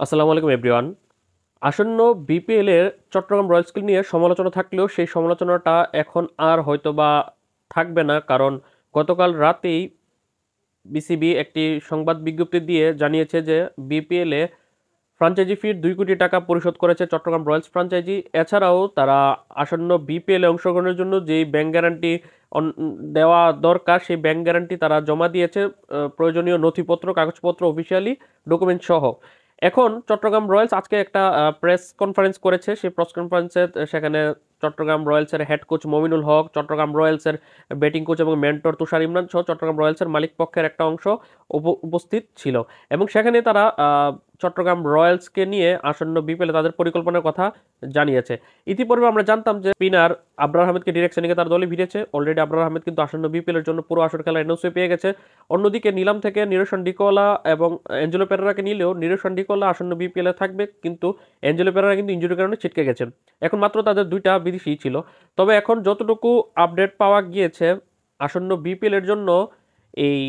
আসসালামু আলাইকুম এভরিওয়ান। আসন্ন বিপিএল এর চট্টগ্রাম রয়্যালসকে নিয়ে সমালোচনা থাকলেও সেই সমালোচনাটা এখন আর হয়তোবা থাকবে না, কারণ গতকাল রাতেই বিসিবি একটি সংবাদ বিজ্ঞপ্তি দিয়ে জানিয়েছে যে বিপিএল এ ফ্র্যাঞ্চাইজি ফির 2 কোটি টাকা পরিশোধ করেছে চট্টগ্রাম রয়্যালস ফ্র্যাঞ্চাইজি। এছাড়াও তারা আসন্ন বিপিএল এ অংশগ্রহণের জন্য যেই ব্যাংক গ্যারান্টি দেওয়া দরকার সেই ব্যাংক গ্যারান্টি তারা জমা দিয়েছে, প্রয়োজনীয় নথিপত্র কাগজপত্র অফিসিয়ালি ডকুমেন্ট সহ। এখন চট্টগ্রাম রয়্যালস আজকে একটা প্রেস কনফারেন্স করেছে। সেই প্রেস কনফারেন্সে সেখানে Chittagong রয়্যালসের head coach Mominul Haque, Chittagong রয়্যালসের batting coach এবং মেন্টর তুষার ইমরান সহ চট্টগ্রাম রয়্যালসের মালিক পক্ষের একটা অংশ উপস্থিত ছিল। এবং সেখানে তারা চট্টগ্রাম রয়্যালসকে নিয়ে আসন্ন বিপিএলে তাদের পরিকল্পনার কথা জানিয়েছে। ইতিপূর্বে আমরা জানতাম যে স্পিনার আবরার আহমেদকে ডিরেকশনে নিয়ে তার দলে ভিড়েছে। অলরেডি আবরার আহমেদ কিন্তু আসন্ন বিপিএল এর জন্য পুরো আসর খেলা এনওসি পেয়ে গেছে। অন্যদিকে নিলাম থেকে নিরোশন ডিকোলা এবং অ্যাঞ্জেলো পেরেরাকে নিলেও নিরোশন ডিকোলা আসন্ন বিপিএল এ থাকবে, কিন্তু অ্যাঞ্জেলো পেরেরা কিন্তু ইনজুরির কারণে ছিটকে গেছেন। এখন মাত্র তাদের দুইটা বিদেশি ছিল। তবে এখন যতটুকু আপডেট পাওয়া গিয়েছে, আসন্ন বিপিএল এর জন্য এই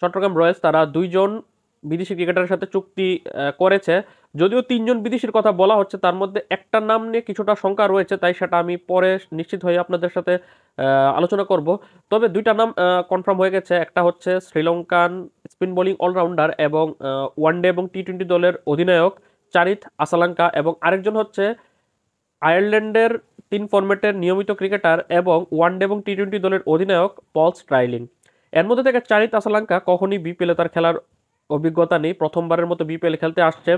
চট্টগ্রাম রয়্যালস তারা দুইজন বিদেশি ক্রিকেটারের সাথে চুক্তি করেছে। যদিও তিনজন বিদেশির কথা বলা হচ্ছে, তার মধ্যে একটা নাম নিয়ে কিছুটা শঙ্কা রয়েছে, তাই সেটা আমি পরে নিশ্চিত হয়ে আপনাদের সাথে আলোচনা করব। তবে দুইটা নাম কনফার্ম হয়ে গেছে। একটা হচ্ছে শ্রীলঙ্কান স্পিন বোলিং অলরাউন্ডার এবং ওয়ানডে এবং টি-20 দলের অধিনায়ক চারিত আসালাঙ্কা, এবং আরেকজন হচ্ছে আয়ারল্যান্ডের 3 ফরম্যাটের নিয়মিত ক্রিকেটার এবং ওয়ানডে এবং টি-20 দলের অধিনায়ক পল স্ট্রাইলিং। এর মধ্যে থেকে চারিত আসালাঙ্কা কখনই বিপিএলে তার খেলার অভিজ্ঞতা নেই, প্রথমবারের মতো বিপিএল খেলতে আসছে।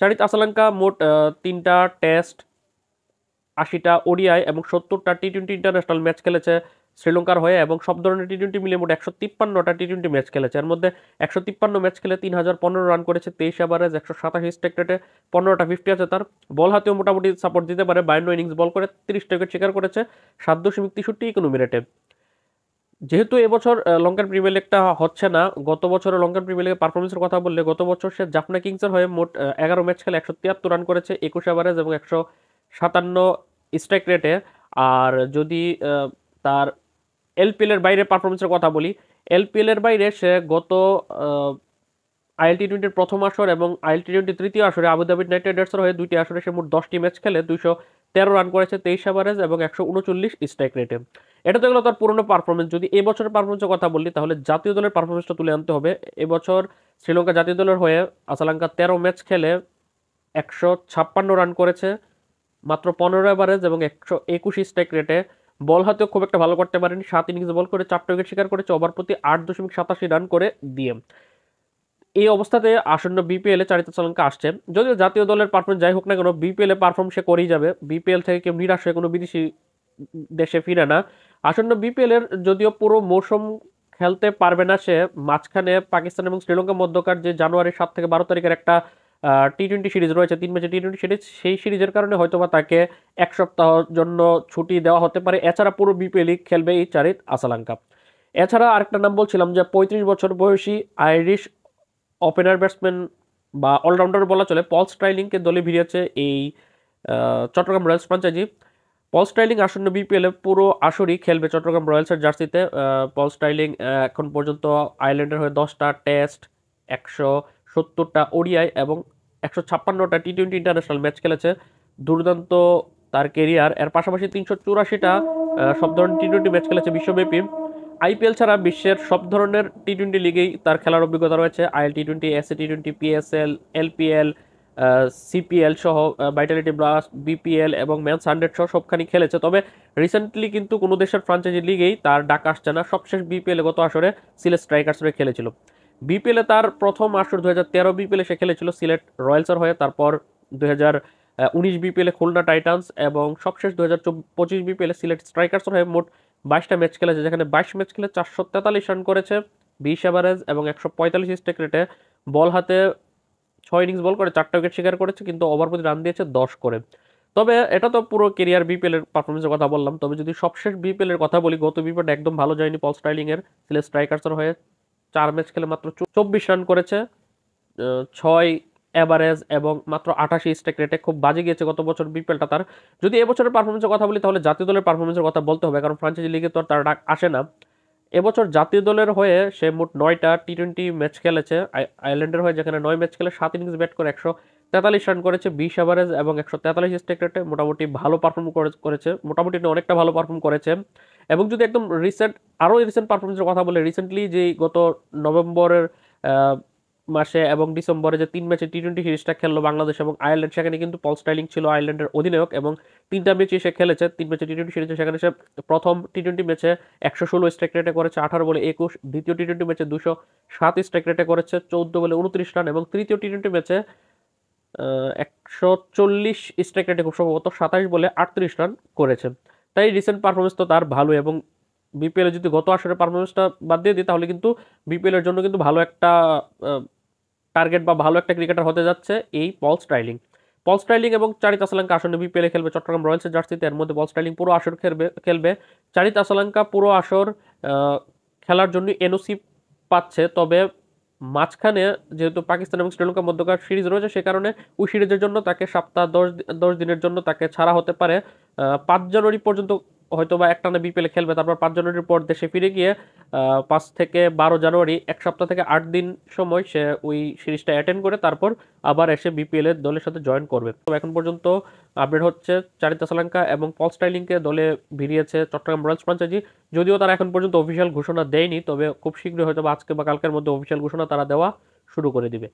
চারিত আসালাঙ্কা মোট 3টা টেস্ট, 80টা ওডিআই এবং 70টা টি-20 ইন্টারন্যাশনাল ম্যাচ খেলেছে শ্রীলঙ্কার হয়ে, এবং সব ধরনের টি-20 মিলিয়ে মোট 153টা টি-20 ম্যাচ খেলেছে। এর মধ্যে 153 ম্যাচ খেলে 3015 রান করেছে, 23 এভারেজ, 187 স্ট্রাইক রেটে, 15টা 50 আছে তার। বল হাতেও মোটামুটি সাপোর্ট দিতে পারে, 52 ইনিংস বল করে 30 উইকেট শিকার করেছে 7.63 ইকোনমি রেটে। যেহেতু এবছর লঙ্কান প্রিমিয়ার লিগটা হচ্ছে না, গত বছরের লঙ্কান প্রিমিয়ার লিগের পারফরমেন্সের কথা বললে গত বছর সে জাফনা কিংসের হয়ে মোট 11 ম্যাচ খেলে 173 রান করেছে, 21 এভারেজ এবং 157 স্ট্রাইক রেটে। আর যদি তার এলপিএল এর বাইরে পারফরমেন্সের কথা বলি, এলপিএল এর বাইরে সে গত আইএল টি-20 প্রথম আসর এবং আইএল টি-20 তৃতীয় আসরে আবুধাবি নাইট রাইডার্সের হয়ে দুইটি আসরে সে মোট 10টি ম্যাচ খেলে 213 রান করেছে, 23 এভারেজ এবং 139 স্ট্রাইক রেটে। এটা তো গেলো তার পুরনো পারফরমেন্স। যদি এবছরের পারফরমেন্সের কথা বলি তাহলে জাতীয় দলের পারফরমেন্সটা তুলে আনতে হবে। এবছর শ্রীলঙ্কা জাতীয় দলের হয়ে আসালাঙ্কা 13 ম্যাচ খেলে 156 রান করেছে, মাত্র 15 এভারেজ এবং 121 স্ট্রাইক রেটে। বল হাতেও খুব একটা ভালো করতে পারেনি, 7 ইনিংস বল করে 4টা উইকেট শিকার করেছে, ওভার প্রতি 8.87 রান করে দিয়ে। এই অবস্থাতে আসন্ন বিপিএল এ চারিত শ্রীলঙ্কা আসছে। যদিও জাতীয় দলের পারফরমেন্স যাই হোক না কেন, বিপিএল এ পারফর্ম সে করেই যাবে। বিপিএল থেকে কেউ নিরাশ হয়ে কোনো বিদেশি দেশে ফিরে না। আসন্ন বিপিএল এর যদিও পুরো মৌসুম খেলতে পারবে না সে, মাঝখানে পাকিস্তান এবং শ্রীলঙ্কার মধ্যকার যে জানুয়ারির 7 থেকে 12 তারিখের একটা টি-20 সিরিজ রয়েছে, 3 ম্যাচের টি-20 সিরিজ, সেই সিরিজের কারণে হয়তোবা তাকে এক সপ্তাহের জন্য ছুটি দেওয়া হতে পারে। এছাড়া পুরো বিপিএলই খেলবে এই চারিত আসালাঙ্কা। এছাড়া আরেকটা নাম বলছিলাম যে 35 বছর বয়সী আইরিশ ওপেনার ব্যাটসম্যান বা অলরাউন্ডার বলা চলে, পল স্ট্রাইলিংকে দলে ভিড়িয়েছে এই চট্টগ্রাম রয়্যালস ফ্র্যাঞ্চাইজি। পল স্টাইলিং আসন্ন বিপিএলে পুরো আসরই খেলবে চট্টগ্রাম রয়্যালসের জার্সিতে। পল স্টাইলিং এখন পর্যন্ত আয়ারল্যান্ডের হয়ে 10টা টেস্ট, 170টা ওডিআই এবং 156টা টি-20 ইন্টারন্যাশনাল ম্যাচ খেলেছে। দুর্দান্ত তার কেরিয়ার। এর পাশাপাশি 384টা সব ধরনের টি-20 ম্যাচ খেলেছে বিশ্বব্যাপী। আইপিএল ছাড়া বিশ্বের সব ধরনের টি-20 লিগেই তার খেলার অভিজ্ঞতা রয়েছে। IL টি-20, SA টি-20, PSL, LPL, CPL সহ, ভাইটালিটি ব্লাস্ট, বিপিএল এবং ম্যান 100 সহ সবখানি খেলেছে। তবে রিসেন্টলি কিন্তু কোনো দেশের ফ্রাঞ্চাইজি লিগেই তার ডাক আসছে না। সবশেষ বিপিএল গত আসরে সিলেট স্ট্রাইকার্স হয়ে খেলেছিল। বিপিএলে তার প্রথম আসর 2013 বিপিএলে সে খেলেছিল সিলেট রয়্যালসের হয়ে, তারপর 2019 বিপিএলে খুলনা টাইটান্স এবং সবশেষ 2025 বিপিএলে সিলেট স্ট্রাইকার্সের হয়ে মোট 22টা ম্যাচ খেলেছে, যেখানে 22 ম্যাচ খেলে 443 রান করেছে, 20 এভারেজ এবং 145 স্ট্রাইক রেটে। বল হাতে 6 ইনিংস বল করে 4টা উইকেট শিকার করেছে, কিন্তু ওভার প্রতি রান দিয়েছে 10 করে। তবে এটা তো পুরো কেরিয়ার বিপিএল এর পারফরমেন্সের কথা বললাম। তবে যদি সবশেষ বিপিএল এর কথা বলি, গত বিপিএল একদম ভালো যায়নি পল স্টাইলিং এর। সিলেট স্ট্রাইকার্সের হয়ে 4 ম্যাচ খেলে মাত্র 24 রান করেছে, 6 এভারেজ এবং মাত্র 88 স্ট্রাইক রেটে। খুব বাজে গিয়েছে গত বছর বিপিএলটা তার। যদি এবছরের পারফরমেন্সের কথা বলি তাহলে জাতীয় দলের পারফরমেন্সের কথা বলতে হবে, কারণ ফ্রাঞ্চাইজি লিগে তো আর তার ডাক আসে না। এবছর জাতীয় দলের হয়ে সে মোট 9টা টি-20 ম্যাচ খেলেছে আয়ারল্যান্ডের হয়ে, যেখানে 9 ম্যাচ খেলে 7 ইনিংস ব্যাট করে 43 রান করেছে 20 এভারেজ এবং 143 স্ট্রাইক রেটে, মোটামুটি ভালো পারফর্ম করেছে, মোটামুটি না অনেকটা ভালো পারফর্ম করেছে। এবং যদি একদম আরও রিসেন্ট পারফরমেন্সের কথা বলে, রিসেন্টলি যে গত নভেম্বরের মাসে এবং ডিসেম্বরে যে 3 ম্যাচে টি-20 সিরিজটা খেললো বাংলাদেশ এবং আয়ারল্যান্ড, সেখানে কিন্তু পল স্টাইলিং ছিল আয়ারল্যান্ডের অধিনায়ক এবং 3টা ম্যাচই সে খেলেছে, 3 ম্যাচে টি-20 সিরিজে। সেখানে সে প্রথম টি-20 ম্যাচে 116 স্ট্রাইক রেটে করেছে 18 বলে 21, দ্বিতীয় টি-20 ম্যাচে 207 স্ট্রাইক রেটে করেছে 14 বলে 29 রান এবং তৃতীয় টি-20 ম্যাচে 140 স্ট্রাইক রেটে খুব সম্ভবত 27 বলে 38 রান করেছে। তাই রিসেন্ট পারফরমেন্স তো তার ভালো, এবং বিপিএল এ যদি গত আসরের পারফরমেন্সটা বাদ দিয়ে দিই তাহলে কিন্তু বিপিএল এর জন্য কিন্তু ভালো একটা টার্গেট বা ভালো একটা ক্রিকেটার হতে যাচ্ছে এই পল স্টাইলিং। পল স্টাইলিং এবং চারিত আসালাঙ্কা আসলে বিপিএল এ খেলবে চট্টগ্রাম রয়্যালসের জার্সিতে। এর মধ্যে পল স্টাইলিং পুরো আসর খেলবে। চারিত আসালাঙ্কা পুরো আসর খেলার জন্য এনওসি পাচ্ছে, তবে মাঝখানে যেহেতু পাকিস্তান এবং শ্রীলঙ্কার মধ্যকার সিরিজ রয়েছে, সে কারণে ওই সিরিজের জন্য তাকে সপ্তাহ 10 দিনের জন্য তাকে ছাড়া হতে পারে। 5 জানুয়ারি পর্যন্ত হয়তো বা একটানা বিপিএল খেলবে, তারপর 5 জানুয়ারির পর দেশে ফিরে গিয়ে 5 থেকে 12 জানুয়ারি 1 সপ্তাহ থেকে 8 দিন সময় সে ওই সিরিজটা অ্যাটেন্ড করে তারপর আবার এসে বিপিএল এর দলের সাথে জয়েন করবে। তো এখন পর্যন্ত আপডেট হচ্ছে চারিত আসালাঙ্কা এবং পল স্টাইলিংকে দলে ভিড়িয়েছে চট্টগ্রাম রয়্যালস ফ্র্যাঞ্চাইজি। যদিও তারা এখন পর্যন্ত অফিসিয়াল ঘোষণা দেয়নি, তবে খুব শীঘ্রই হয়তো আজকে বা কালকের মধ্যে অফিসিয়াল ঘোষণা তারা দেওয়া শুরু করে দিবে।